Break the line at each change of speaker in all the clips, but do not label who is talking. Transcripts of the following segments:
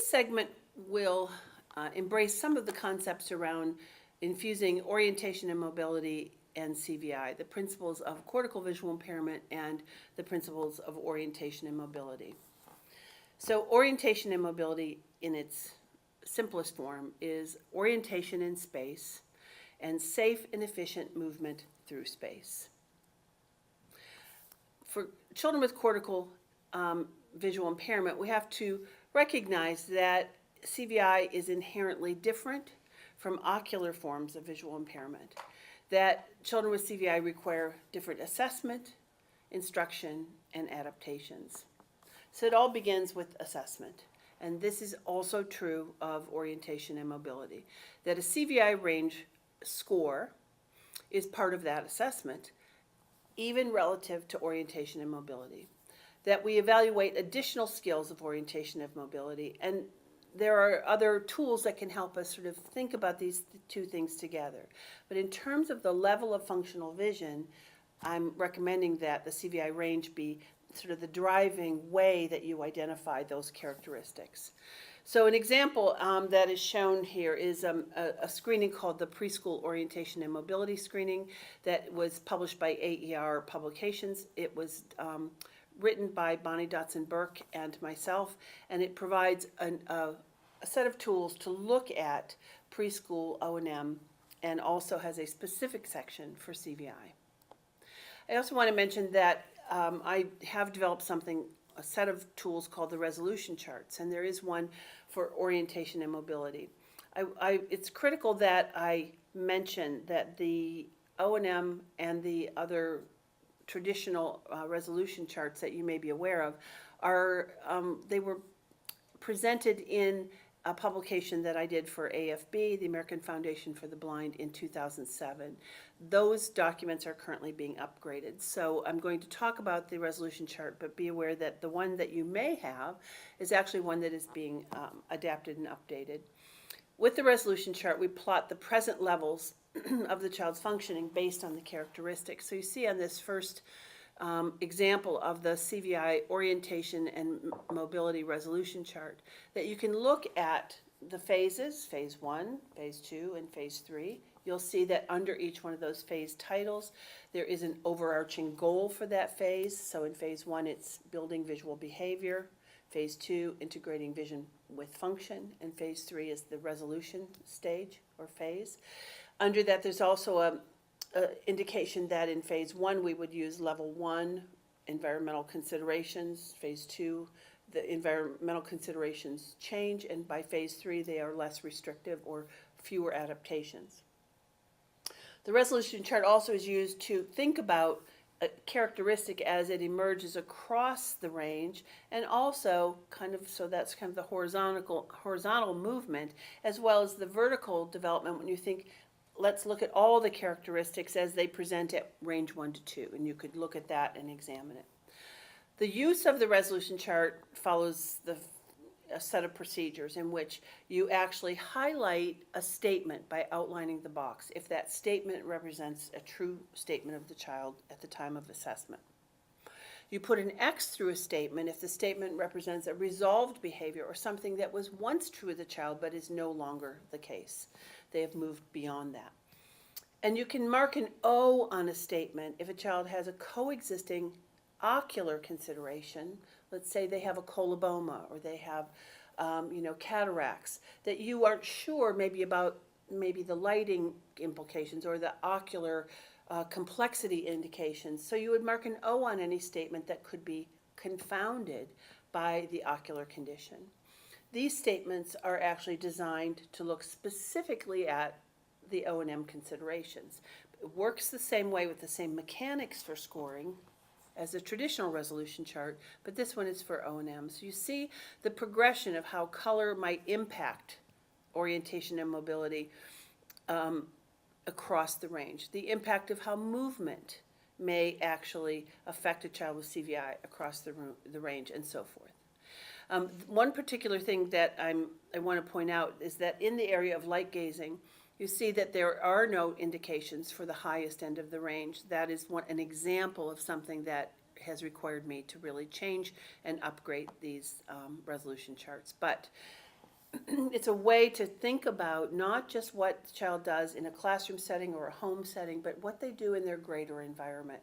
this segment will embrace some of the concepts around infusing orientation and mobility and CVI, the principles of cortical visual impairment and the principles of orientation and mobility. So orientation and mobility in its simplest form is orientation in space and safe and efficient movement through space. For children with cortical visual impairment, we have to recognize that CVI is inherently different from ocular forms of visual impairment, that children with CVI require different assessment, instruction, and adaptations. So it all begins with assessment, and this is also true of orientation and mobility, that a CVI range score is part of that assessment, even relative to orientation and mobility, that we evaluate additional skills of orientation and mobility, and there are other tools that can help us sort of think about these two things together. But in terms of the level of functional vision, I'm recommending that the CVI range be sort of the driving way that you identify those characteristics. So an example that is shown here is a screening called the Preschool Orientation and Mobility Screening that was published by AER Publications. It was written by Bonnie Dotson-Burke and myself, and it provides a set of tools to look at preschool O&M and also has a specific section for CVI. I also want to mention that I have developed a set of tools called the resolution charts, and there is one for orientation and mobility. It's critical that I mention that the O&M and the other traditional resolution charts that you may be aware of they were presented in a publication that I did for AFB, the American Foundation for the Blind, in 2007. Those documents are currently being upgraded. So I'm going to talk about the resolution chart, but be aware that the one that you may have is actually one that is being adapted and updated. With the resolution chart, we plot the present levels of the child's functioning based on the characteristics. So you see on this first example of the CVI orientation and mobility resolution chart that you can look at the phases, phase 1, phase 2, and phase 3. You'll see that under each one of those phase titles there is an overarching goal for that phase. So in phase 1 it's building visual behavior, phase 2 integrating vision with function, and phase 3 is the resolution stage or phase. Under that there's also a indication that in phase 1 we would use level 1 environmental considerations, phase 2 the environmental considerations change, and by phase 3 they are less restrictive or fewer adaptations. The resolution chart also is used to think about a characteristic as it emerges across the range, and also that's kind of the horizontal movement as well as the vertical development when you think, let's look at all the characteristics as they present at range 1 to 2, and you could look at that and examine it. The use of the resolution chart follows a set of procedures in which you actually highlight a statement by outlining the box if that statement represents a true statement of the child at the time of assessment. You put an X through a statement if the statement represents a resolved behavior or something that was once true of the child but is no longer the case. They have moved beyond that. And you can mark an O on a statement if a child has a coexisting ocular consideration. Let's say they have a coloboma or they have cataracts that you aren't sure about the lighting implications or the ocular complexity indications. So you would mark an O on any statement that could be confounded by the ocular condition. These statements are actually designed to look specifically at the O&M considerations. It works the same way with the same mechanics for scoring as a traditional resolution chart, but this one is for O&M. So you see the progression of how color might impact orientation and mobility across the range, the impact of how movement may actually affect a child with CVI across the range, and so forth. One particular thing that I want to point out is that in the area of light gazing, you see that there are no indications for the highest end of the range. That is an example of something that has required me to really change and upgrade these resolution charts. But it's a way to think about not just what the child does in a classroom setting or a home setting, but what they do in their greater environment,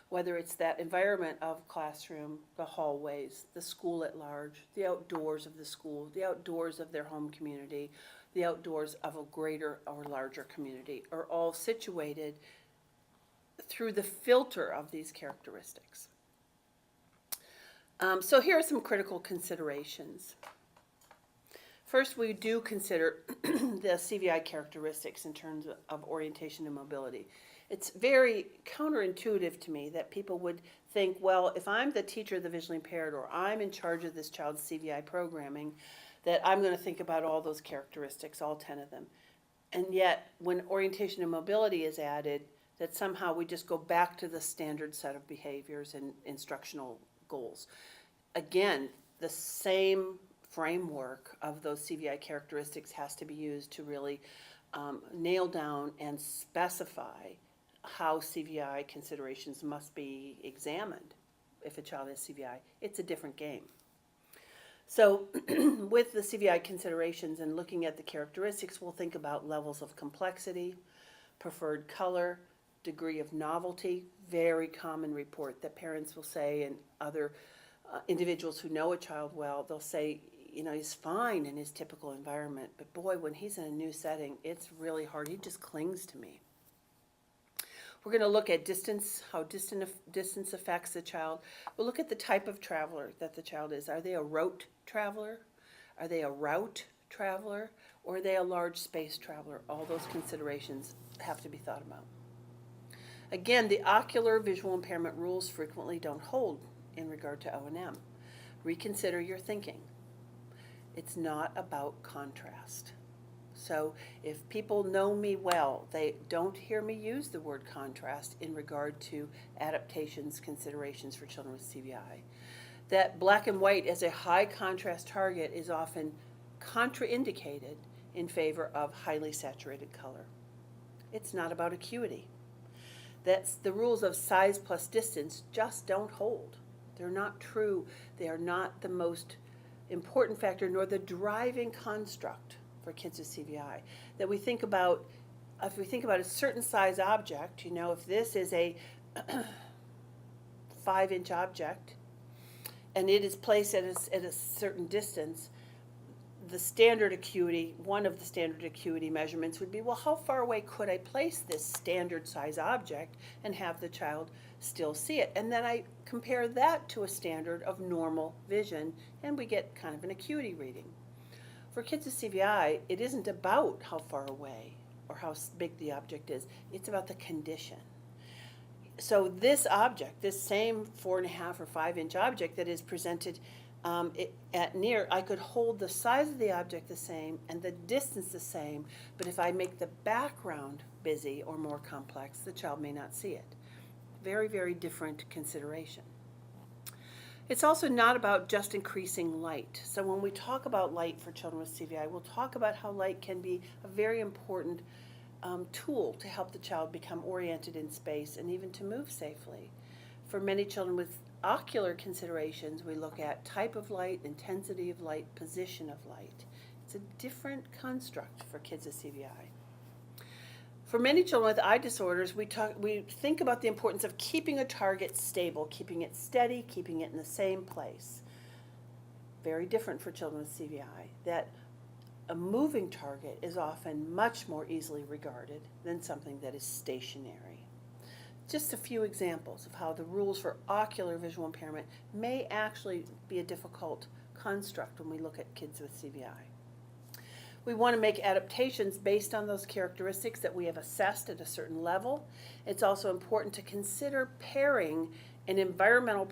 whether it's that environment of classroom, the hallways, the school at large, the outdoors of the school, the outdoors of their home community, the outdoors of a greater or larger community, are all situated through the filter of these characteristics. So here are some critical considerations. First, we do consider the CVI characteristics in terms of orientation and mobility. It's very counterintuitive to me that people would think, well, if I'm the teacher of the visually impaired or I'm in charge of this child's CVI programming, that I'm going to think about all those characteristics, all 10 of them. And yet, when orientation and mobility is added, that somehow we just go back to the standard set of behaviors and instructional goals. Again, the same framework of those CVI characteristics has to be used to really nail down and specify how CVI considerations must be examined if a child has CVI. It's a different game. So with the CVI considerations and looking at the characteristics, we'll think about levels of complexity, preferred color, degree of novelty. Very common report that parents will say, and other individuals who know a child well, they'll say, you know, he's fine in his typical environment, but boy, when he's in a new setting, it's really hard. He just clings to me. We're going to look at distance, how distance affects the child. We'll look at the type of traveler that the child is. Are they a rote traveler? Are they a route traveler? Or are they a large space traveler? All those considerations have to be thought about. Again, the ocular visual impairment rules frequently don't hold in regard to O&M. Reconsider your thinking. It's not about contrast. So if people know me well, they don't hear me use the word contrast in regard to adaptations, considerations for children with CVI. That black and white as a high contrast target is often contraindicated in favor of highly saturated color. It's not about acuity. That's the rules of size plus distance just don't hold. They're not true. They are not the most important factor nor the driving construct for kids with CVI. That we think about, if we think about a certain size object, you know, if this is a 5-inch object and it is placed at a certain distance, the standard acuity, one of the standard acuity measurements would be, well, how far away could I place this standard size object and have the child still see it? And then I compare that to a standard of normal vision, and we get kind of an acuity reading. For kids with CVI, it isn't about how far away or how big the object is. It's about the condition. So this object, this same 4.5 or 5-inch object that is presented at near, I could hold the size of the object the same and the distance the same, but if I make the background busy or more complex, the child may not see it. Very, very different consideration. It's also not about just increasing light. So when we talk about light for children with CVI, we'll talk about how light can be a very important tool to help the child become oriented in space and even to move safely. For many children with ocular considerations, we look at type of light, intensity of light, position of light. It's a different construct for kids with CVI. For many children with eye disorders, we think about the importance of keeping a target stable, keeping it steady, keeping it in the same place. Very different for children with CVI, that a moving target is often much more easily regarded than something that is stationary. Just a few examples of how the rules for ocular visual impairment may actually be a difficult construct when we look at kids with CVI. We want to make adaptations based on those characteristics that we have assessed at a certain level. It's also important to consider pairing an environmental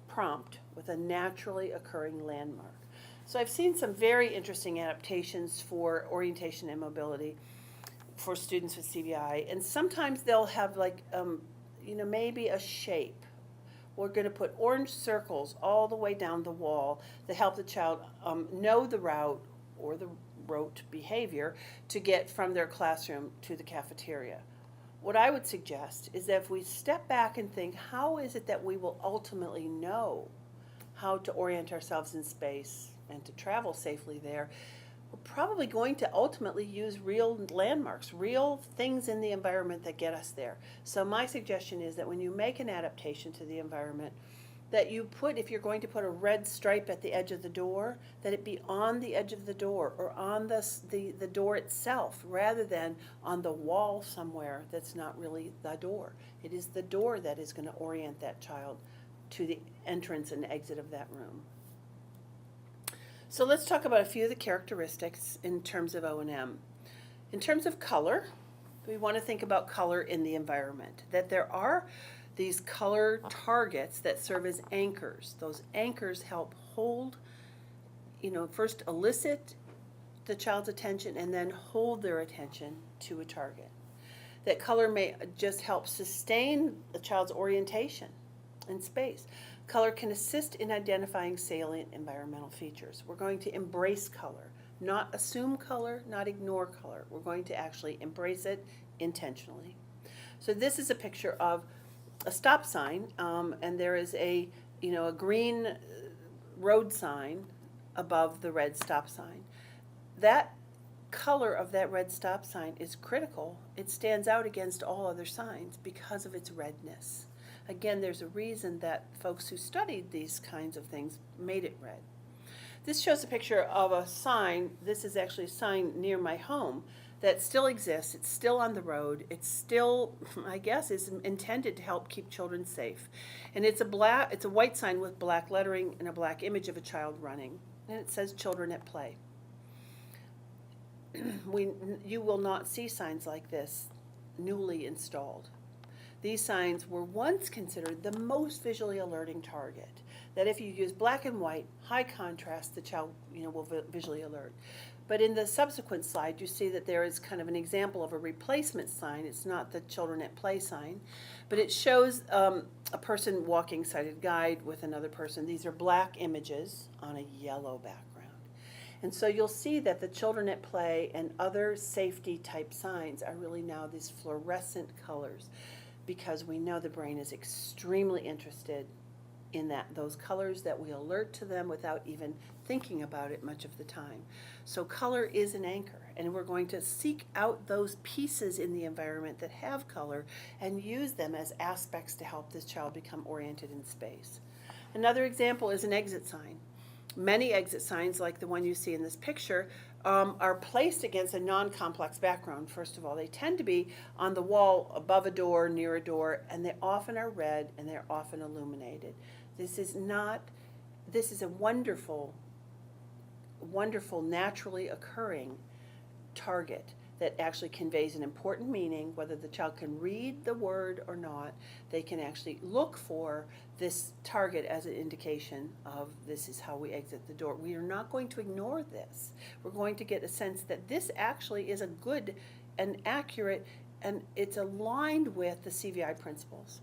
prompt with a naturally occurring landmark. So I've seen some very interesting adaptations for orientation and mobility for students with CVI, and sometimes they'll have like, maybe a shape. We're going to put orange circles all the way down the wall to help the child know the route or the rote behavior to get from their classroom to the cafeteria. What I would suggest is that if we step back and think, how is it that we will ultimately know how to orient ourselves in space and to travel safely there? we're probably going to ultimately use real landmarks, real things in the environment that get us there. So my suggestion is that when you make an adaptation to the environment, that you put, if you're going to put a red stripe at the edge of the door, that it be on the edge of the door or on the door itself, rather than on the wall somewhere that's not really the door. It is the door that is going to orient that child to the entrance and exit of that room. So let's talk about a few of the characteristics in terms of O&M. In terms of color, we want to think about color in the environment, that there are these color targets that serve as anchors. Those anchors help hold, first elicit the child's attention and then hold their attention to a target. That color may just help sustain the child's orientation in space. Color can assist in identifying salient environmental features. We're going to embrace color, not assume color, not ignore color. We're going to actually embrace it intentionally. So this is a picture of a stop sign, and there is a green road sign above the red stop sign. That color of that red stop sign is critical. It stands out against all other signs because of its redness. Again, there's a reason that folks who studied these kinds of things made it red. This shows a picture of a sign. This is actually a sign near my home that still exists. It's still on the road. It's still, I guess, is intended to help keep children safe. And it's a white sign with black lettering and a black image of a child running. And it says "Children at Play." You will not see signs like this newly installed. These signs were once considered the most visually alerting target. That if you use black and white, high contrast, the child will visually alert. But in the subsequent slide, you see that there is kind of an example of a replacement sign. It's not the "Children at Play" sign, but it shows a person walking sighted guide with another person. These are black images on a yellow background. And so you'll see that the "Children at Play" and other safety type signs are really now these fluorescent colors, because we know the brain is extremely interested in those colors, that we alert to them without even thinking about it much of the time. So color is an anchor, and we're going to seek out those pieces in the environment that have color and use them as aspects to help this child become oriented in space. Another example is an exit sign. Many exit signs, like the one you see in this picture, are placed against a non-complex background. First of all, they tend to be on the wall above a door, near a door, and they often are red and they're often illuminated. This is a wonderful, naturally occurring target that actually conveys an important meaning. Whether the child can read the word or not, they can actually look for this target as an indication of this is how we exit the door. We are not going to ignore this. We're going to get a sense that this actually is a good and accurate, and it's aligned with the CVI principles.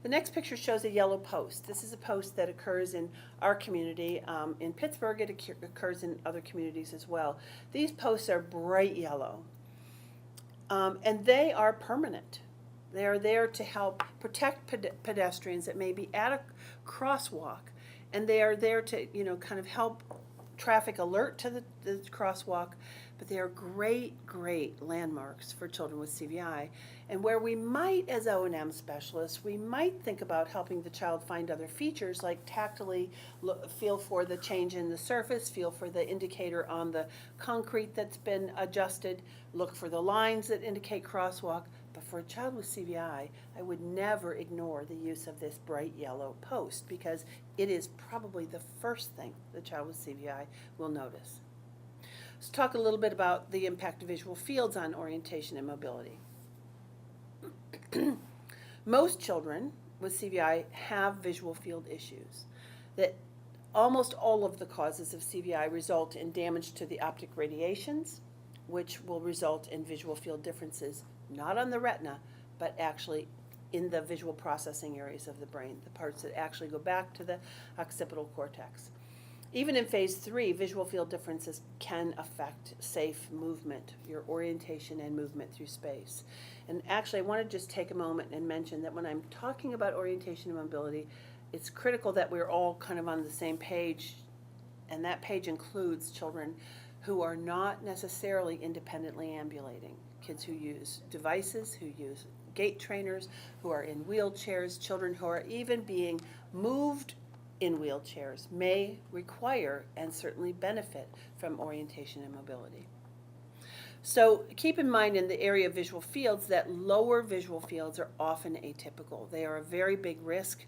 The next picture shows a yellow post. This is a post that occurs in our community. In Pittsburgh, it occurs in other communities as well. These posts are bright yellow, and they are permanent. They are there to help protect pedestrians that may be at a crosswalk, and they are there to kind of help traffic alert to the crosswalk. But they are great landmarks for children with CVI. And where we might, as O&M specialists, we might think about helping the child find other features, like tactily feel for the change in the surface, feel for the indicator on the concrete that's been adjusted, look for the lines that indicate crosswalk. But for a child with CVI, I would never ignore the use of this bright yellow post, because it is probably the first thing the child with CVI will notice. Let's talk a little bit about the impact of visual fields on orientation and mobility. Most children with CVI have visual field issues. That almost all of the causes of CVI result in damage to the optic radiations, which will result in visual field differences, not on the retina, but actually in the visual processing areas of the brain, the parts that actually go back to the occipital cortex. Even in phase 3, visual field differences can affect safe movement, your orientation and movement through space. And actually, I want to just take a moment and mention that when I'm talking about orientation and mobility, it's critical that we're all kind of on the same page, and that page includes children who are not necessarily independently ambulating. Kids who use devices, who use gait trainers, who are in wheelchairs, children who are even being moved in wheelchairs may require and certainly benefit from orientation and mobility. So keep in mind in the area of visual fields that lower visual fields are often atypical. They are a very big risk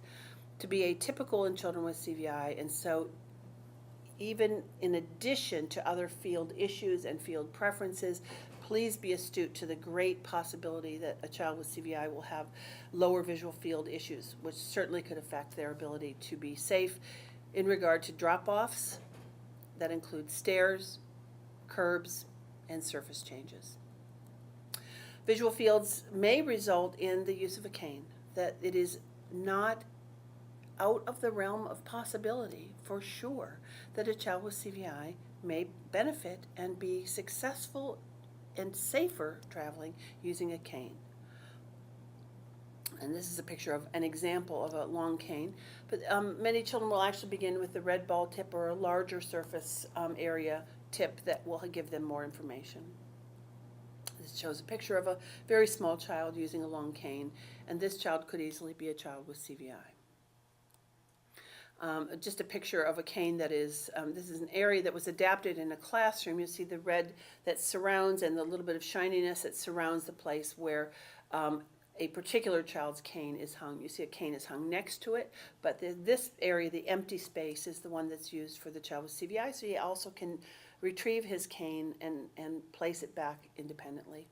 to be atypical in children with CVI, and so even in addition to other field issues and field preferences, please be astute to the great possibility that a child with CVI will have lower visual field issues, which certainly could affect their ability to be safe in regard to drop-offs that include stairs, curbs, and surface changes. Visual fields may result in the use of a cane, that it is not out of the realm of possibility, for sure, that a child with CVI may benefit and be successful and safer traveling using a cane. And this is a picture of an example of a long cane, but many children will actually begin with the red ball tip or a larger surface area tip that will give them more information. This shows a picture of a very small child using a long cane, and this child could easily be a child with CVI. Just a picture of a cane that is, this is an area that was adapted in a classroom. You see the red that surrounds and the little bit of shininess that surrounds the place where a particular child's cane is hung. You see a cane is hung next to it, but this area, the empty space, is the one that's used for the child with CVI, so he also can retrieve his cane and place it back independently.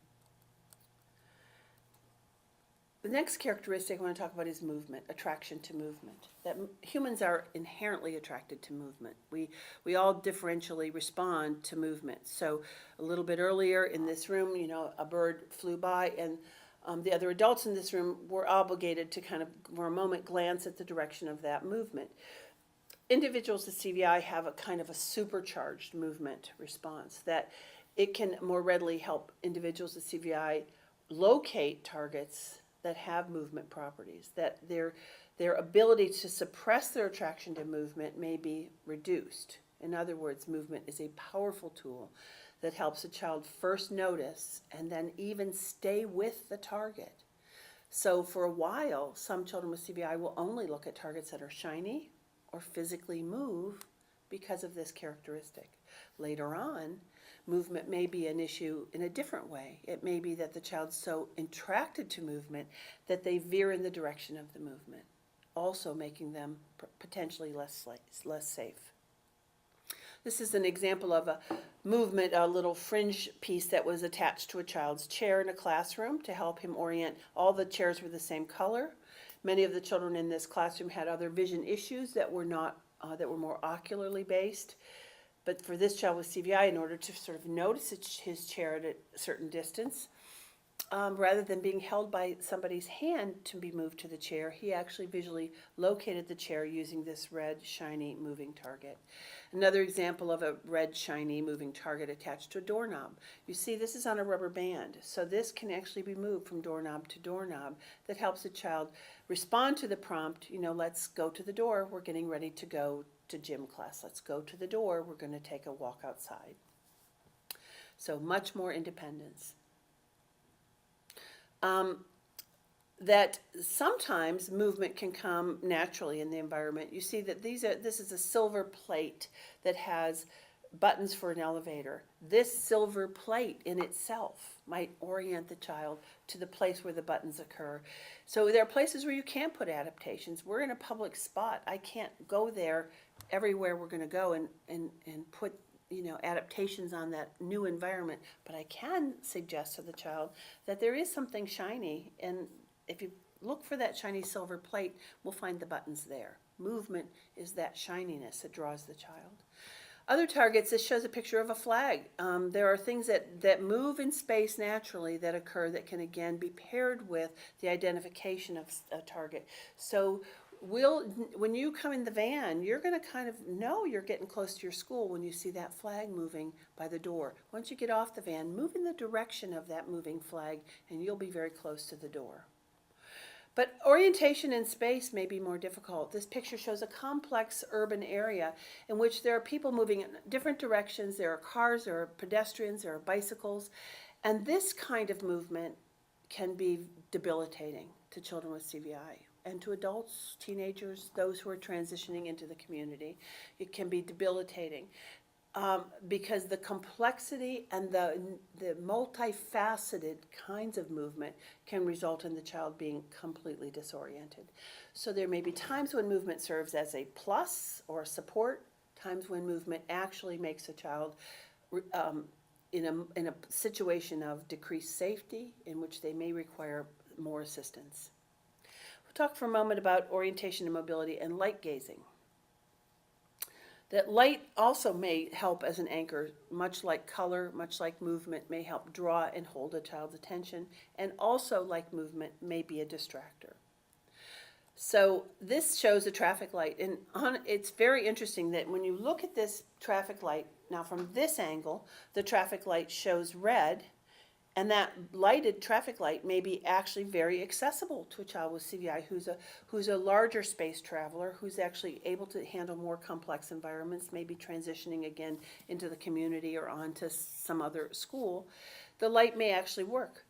The next characteristic I want to talk about is movement, attraction to movement. That humans are inherently attracted to movement. We all differentially respond to movement. So a little bit earlier in this room, you know, a bird flew by, and the other adults in this room were obligated to kind of, for a moment, glance at the direction of that movement. Individuals with CVI have a kind of a supercharged movement response, that it can more readily help individuals with CVI locate targets that have movement properties, that their ability to suppress their attraction to movement may be reduced. In other words, movement is a powerful tool that helps a child first notice and then even stay with the target. So for a while, some children with CVI will only look at targets that are shiny or physically move because of this characteristic. Later on, movement may be an issue in a different way. It may be that the child's so attracted to movement that they veer in the direction of the movement, also making them potentially less safe. This is an example of a movement, a little fringe piece that was attached to a child's chair in a classroom to help him orient. All the chairs were the same color. Many of the children in this classroom had other vision issues that were not that were more ocularly based. But for this child with CVI, in order to sort of notice his chair at a certain distance, rather than being held by somebody's hand to be moved to the chair, he actually visually located the chair using this red, shiny, moving target. Another example of a red, shiny, moving target attached to a doorknob. You see, this is on a rubber band, so this can actually be moved from doorknob to doorknob. That helps a child respond to the prompt, you know, let's go to the door, we're getting ready to go to gym class. Let's go to the door, we're going to take a walk outside. So much more independence. That sometimes movement can come naturally in the environment. You see that this is a silver plate that has buttons for an elevator. This silver plate in itself might orient the child to the place where the buttons occur. So there are places where you can put adaptations. We're in a public spot. I can't go there everywhere we're going to go and put, you know, adaptations on that new environment, but I can suggest to the child that there is something shiny, and if you look for that shiny silver plate, we'll find the buttons there. Movement is that shininess that draws the child. Other targets, this shows a picture of a flag. There are things that move in space naturally that occur that can again be paired with the identification of a target. So when you come in the van, you're going to kind of know you're getting close to your school when you see that flag moving by the door. Once you get off the van, move in the direction of that moving flag, and you'll be very close to the door. But orientation in space may be more difficult. This picture shows a complex urban area in which there are people moving in different directions. There are cars, there are pedestrians, there are bicycles. And this kind of movement can be debilitating to children with CVI and to adults, teenagers, those who are transitioning into the community. It can be debilitating. Because the complexity and the multifaceted kinds of movement can result in the child being completely disoriented. So there may be times when movement serves as a plus or a support, times when movement actually makes a child in a situation of decreased safety in which they may require more assistance. We'll talk for a moment about orientation and mobility and light gazing. That light also may help as an anchor, much like color, much like movement, may help draw and hold a child's attention, and also, like movement, may be a distractor. So this shows a traffic light, and it's very interesting that when you look at this traffic light, now from this angle, the traffic light shows red, and that lighted traffic light may be actually very accessible to a child with CVI who's a larger space traveler, who's actually able to handle more complex environments, maybe transitioning again into the community or onto some other school. The light may actually work.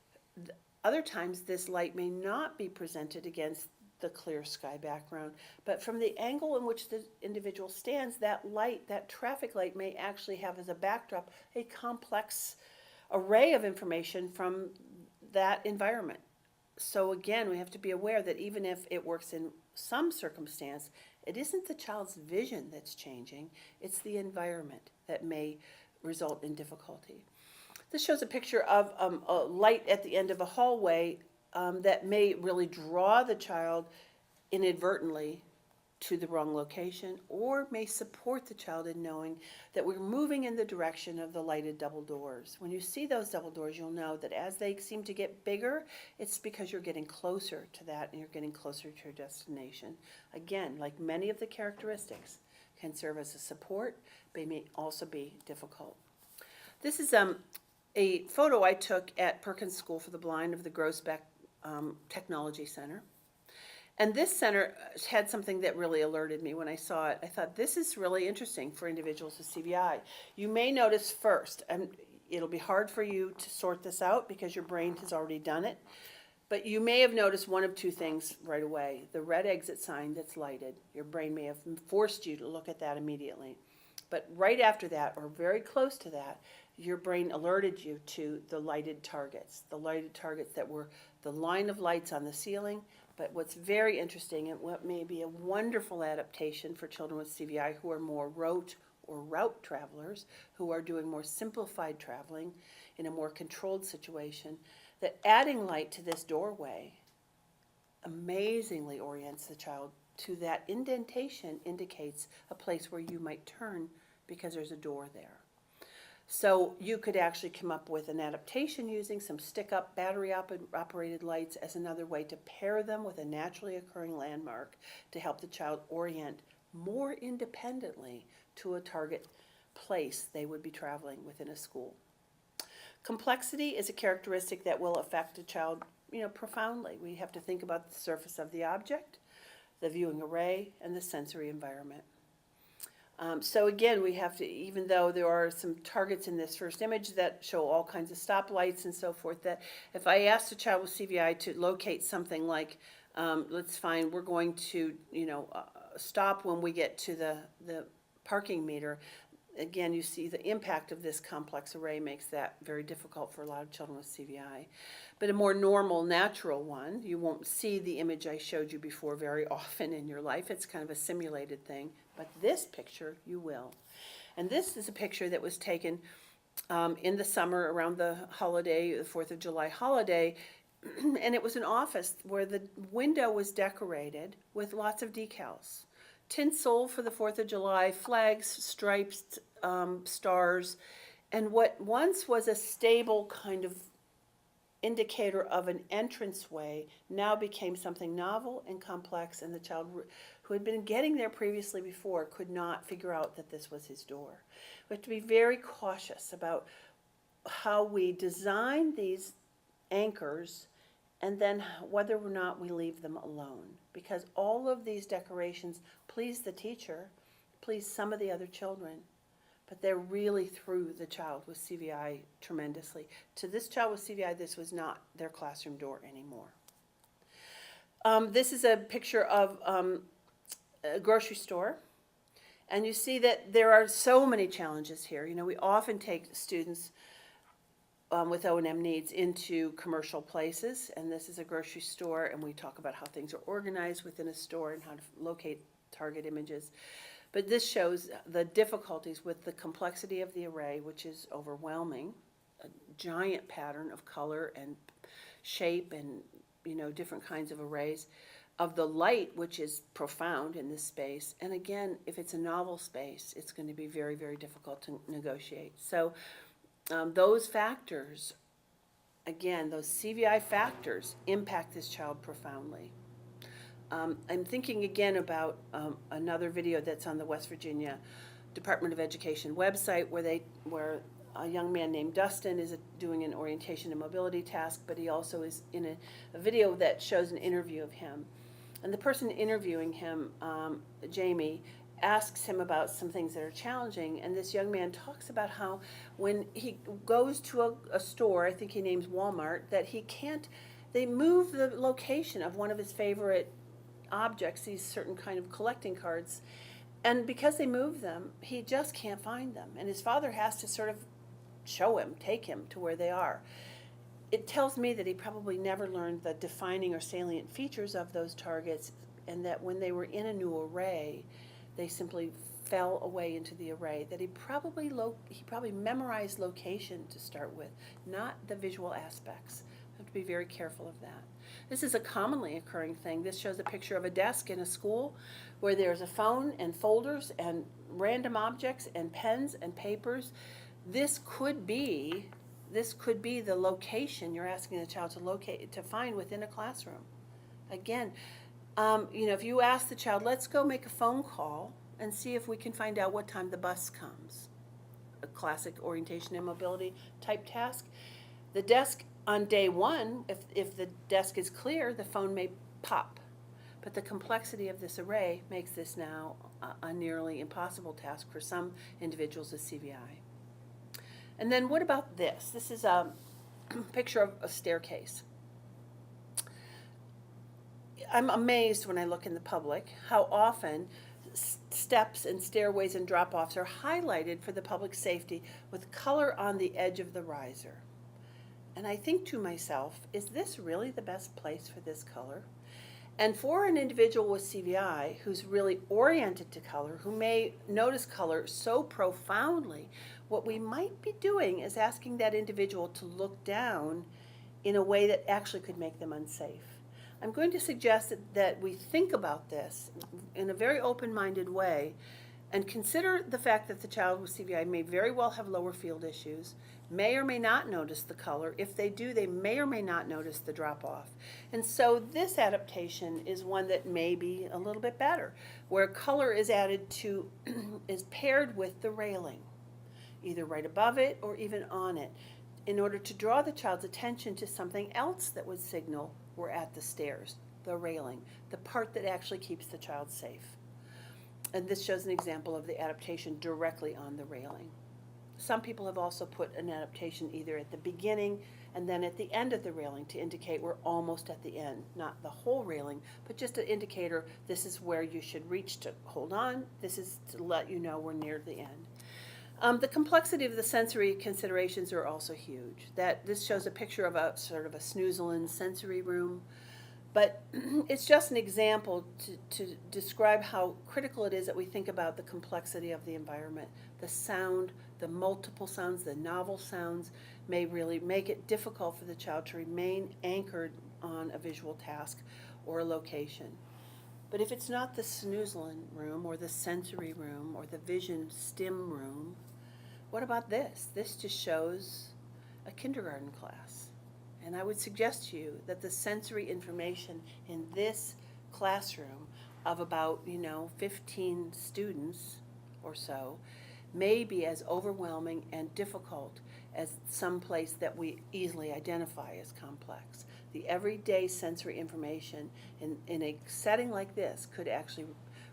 Other times this light may not be presented against the clear sky background, but from the angle in which the individual stands, that light, that traffic light, may actually have as a backdrop a complex array of information from that environment. So again, we have to be aware that even if it works in some circumstance, it isn't the child's vision that's changing, it's the environment that may result in difficulty. This shows a picture of a light at the end of a hallway that may really draw the child inadvertently to the wrong location, or may support the child in knowing that we're moving in the direction of the lighted double doors. When you see those double doors, you'll know that as they seem to get bigger, it's because you're getting closer to that and you're getting closer to your destination. Again, like many of the characteristics, can serve as a support, but may also be difficult. This is a photo I took at Perkins School for the Blind of the Groesbeck Technology Center. And this center had something that really alerted me when I saw it. I thought, this is really interesting for individuals with CVI. You may notice first, and it'll be hard for you to sort this out because your brain has already done it, but you may have noticed one of two things right away. The red exit sign that's lighted, your brain may have forced you to look at that immediately. But right after that, or very close to that, your brain alerted you to the lighted targets that were the line of lights on the ceiling. But what's very interesting, and what may be a wonderful adaptation for children with CVI who are more rote or route travelers, who are doing more simplified traveling in a more controlled situation, that adding light to this doorway amazingly orients the child to that indentation indicates a place where you might turn because there's a door there. So you could actually come up with an adaptation using some stick-up battery-operated lights as another way to pair them with a naturally occurring landmark to help the child orient more independently to a target place they would be traveling within a school. Complexity is a characteristic that will affect a child, profoundly. We have to think about the surface of the object, the viewing array, and the sensory environment. So again, we have to, even though there are some targets in this first image that show all kinds of stoplights and so forth, that if I asked a child with CVI to locate something like, let's find, we're going to, stop when we get to the parking meter, again, you see the impact of this complex array makes that very difficult for a lot of children with CVI. But a more normal, natural one, you won't see the image I showed you before very often in your life. It's kind of a simulated thing. But this picture, you will. And this is a picture that was taken in the summer around the holiday, the 4th of July holiday. And it was an office where the window was decorated with lots of decals. Tinsel for the 4th of July, flags, stripes, stars, and what once was a stable kind of indicator of an entranceway now became something novel and complex, and the child who had been getting there previously before could not figure out that this was his door. We have to be very cautious about how we design these anchors and then whether or not we leave them alone. Because all of these decorations please the teacher, please some of the other children, but they're really through the child with CVI tremendously. To this child with CVI, this was not their classroom door anymore. This is a picture of a grocery store. And you see that there are so many challenges here. You know, we often take students with O&M needs into commercial places, and this is a grocery store, and we talk about how things are organized within a store and how to locate target images. But this shows the difficulties with the complexity of the array, which is overwhelming, a giant pattern of color and shape and, you know, different kinds of arrays, of the light, which is profound in this space. And again, if it's a novel space, it's going to be very, very difficult to negotiate. So those factors, again, those CVI factors impact this child profoundly. I'm thinking again about another video that's on the West Virginia Department of Education website where a young man named Dustin is doing an orientation and mobility task, but he also is in a video that shows an interview of him. And the person interviewing him, Jamie, asks him about some things that are challenging, and this young man talks about how when he goes to a store, I think he names Walmart, that they move the location of one of his favorite objects, these certain kind of collecting cards, and because they move them, he just can't find them, and his father has to sort of take him to where they are. It tells me that he probably never learned the defining or salient features of those targets, and that when they were in a new array, they simply fell away into the array, that he probably memorized location to start with, not the visual aspects. We have to be very careful of that. This is a commonly occurring thing. This shows a picture of a desk in a school where there's a phone and folders and random objects and pens and papers. This could be the location you're asking the child to find within a classroom. Again, if you ask the child, let's go make a phone call and see if we can find out what time the bus comes, a classic orientation and mobility type task. The desk on day one, if the desk is clear, the phone may pop. But the complexity of this array makes this now a nearly impossible task for some individuals with CVI. And then what about this? This is a picture of a staircase. I'm amazed when I look in the public how often steps and stairways and drop-offs are highlighted for the public safety with color on the edge of the riser. And I think to myself, is this really the best place for this color? And for an individual with CVI who's really oriented to color, who may notice color so profoundly, what we might be doing is asking that individual to look down in a way that actually could make them unsafe. I'm going to suggest that we think about this in a very open-minded way and consider the fact that the child with CVI may very well have lower field issues, may or may not notice the color. If they do, they may or may not notice the drop-off. And so this adaptation is one that may be a little bit better, where color is added to, is paired with the railing, either right above it or even on it, in order to draw the child's attention to something else that would signal we're at the stairs, the railing, the part that actually keeps the child safe. And this shows an example of the adaptation directly on the railing. Some people have also put an adaptation either at the beginning and then at the end of the railing to indicate we're almost at the end, not the whole railing, but just an indicator this is where you should reach to hold on, this is to let you know we're near the end. The complexity of the sensory considerations are also huge. This shows a picture of a sort of a snoozle-in sensory room, but it's just an example to describe how critical it is that we think about the complexity of the environment. The sound, the multiple sounds, the novel sounds may really make it difficult for the child to remain anchored on a visual task or a location. But if it's not the snoozle-in room or the sensory room or the vision stim room, what about this? This just shows a kindergarten class. And I would suggest to you that the sensory information in this classroom of about, 15 students or so may be as overwhelming and difficult as some place that we easily identify as complex. the everyday sensory information in a setting like this could actually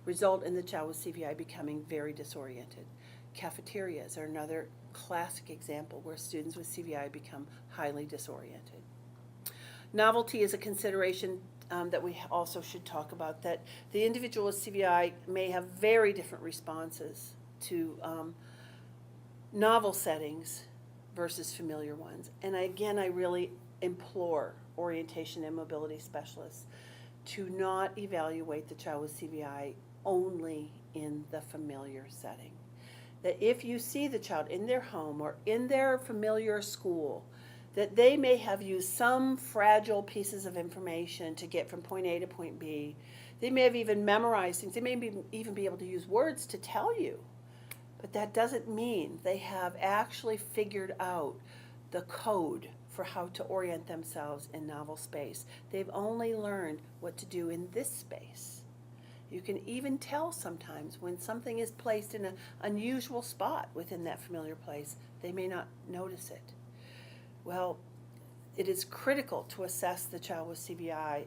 result in the child with CVI becoming very disoriented. Cafeterias are another classic example where students with CVI become highly disoriented. Novelty is a consideration that we also should talk about, that the individual with CVI may have very different responses to novel settings versus familiar ones. And again, I really implore orientation and mobility specialists to not evaluate the child with CVI only in the familiar setting. That if you see the child in their home or in their familiar school, that they may have used some fragile pieces of information to get from point A to point B. They may have even memorized things. They may even be able to use words to tell you. But that doesn't mean they have actually figured out the code for how to orient themselves in novel space. They've only learned what to do in this space. You can even tell sometimes when something is placed in an unusual spot within that familiar place. They may not notice it. Well, it is critical to assess the child with CVI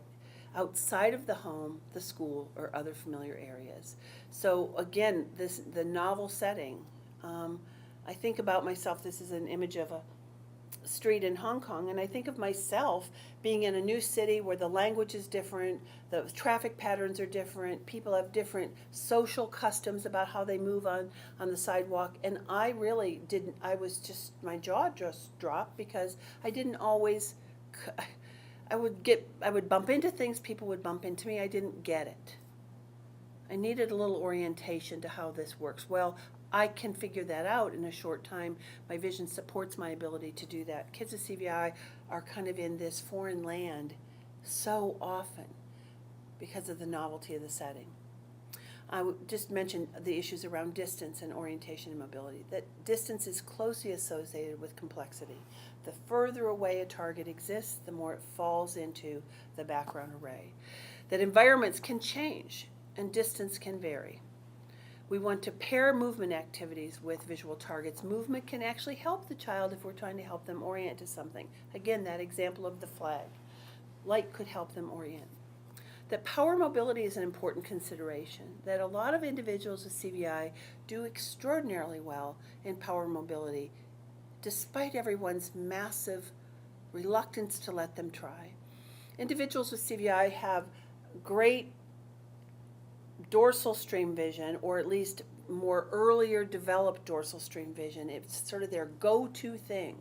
outside of the home, the school, or other familiar areas. So again, the novel setting, I think about myself, this is an image of a street in Hong Kong, and I think of myself being in a new city where the language is different, the traffic patterns are different, people have different social customs about how they move on the sidewalk, and I really didn't, my jaw just dropped because I didn't always, I would bump into things, people would bump into me, I didn't get it. I needed a little orientation to how this works. Well, I can figure that out in a short time. My vision supports my ability to do that. Kids with CVI are kind of in this foreign land so often because of the novelty of the setting. I would just mention the issues around distance and orientation and mobility. That distance is closely associated with complexity. The further away a target exists, the more it falls into the background array. That environments can change and distance can vary. We want to pair movement activities with visual targets. Movement can actually help the child if we're trying to help them orient to something. Again, that example of the flag. Light could help them orient. That power mobility is an important consideration. That a lot of individuals with CVI do extraordinarily well in power mobility, despite everyone's massive reluctance to let them try. Individuals with CVI have great dorsal stream vision, or at least more earlier developed dorsal stream vision. It's sort of their go-to thing.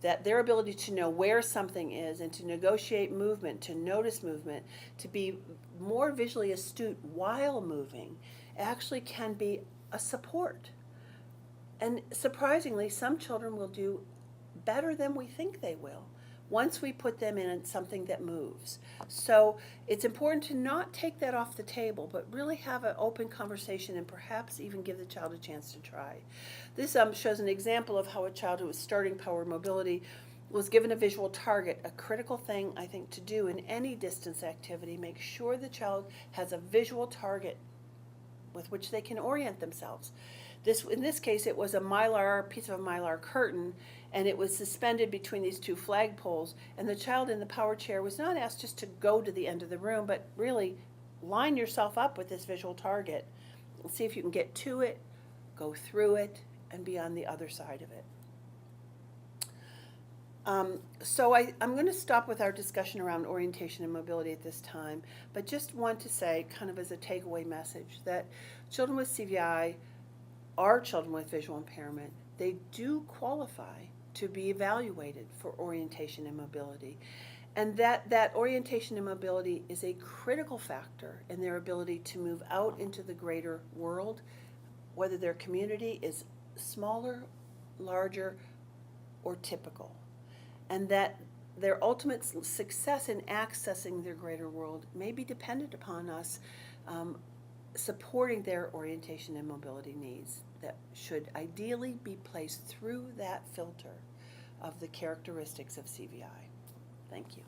That their ability to know where something is and to negotiate movement, to notice movement, to be more visually astute while moving actually can be a support. And surprisingly, some children will do better than we think they will once we put them in something that moves. So it's important to not take that off the table, but really have an open conversation and perhaps even give the child a chance to try. This shows an example of how a child who was starting power mobility was given a visual target. A critical thing, I think, to do in any distance activity, make sure the child has a visual target with which they can orient themselves. In this case, it was a piece of a mylar curtain, and it was suspended between these two flagpoles, and the child in the power chair was not asked just to go to the end of the room, but really line yourself up with this visual target and see if you can get to it, go through it, and be on the other side of it. So I'm going to stop with our discussion around orientation and mobility at this time, but just want to say, kind of as a takeaway message, that children with CVI are children with visual impairment. They do qualify to be evaluated for orientation and mobility. And that orientation and mobility is a critical factor in their ability to move out into the greater world, whether their community is smaller, larger, or typical. And that their ultimate success in accessing their greater world may be dependent upon us supporting their orientation and mobility needs that should ideally be placed through that filter of the characteristics of CVI. Thank you.